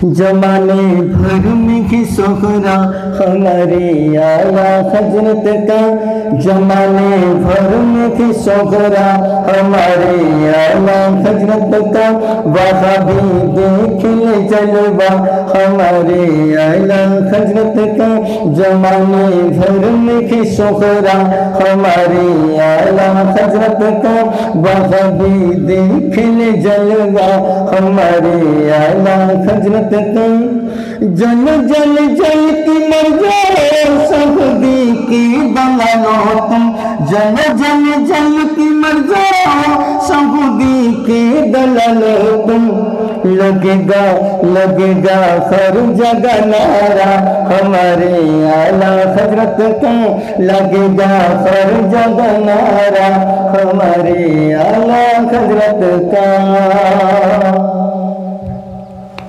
जमाने भर में ही सोहरा हमारे आला हजरत का, जमाने भर में ही सोहरा हमारे आला हजरत का। वहाँ भी देख ले जलवा हमारे आला हजरत का, जमाने भर में ही सोहरा हमारे आला हजरत का। वहाँ भी देख ले जलवा हमारे आला हजरत का। जल जल जल की मर जाओ सऊदी की दलालो तुम, जल जल जल की मर जाओ सऊदी की दलालो तुम। लगेगा लगेगा हर जगह नारा हमारे आला हजरत का, लगेगा हर जगह नारा हमारे आला हजरत का।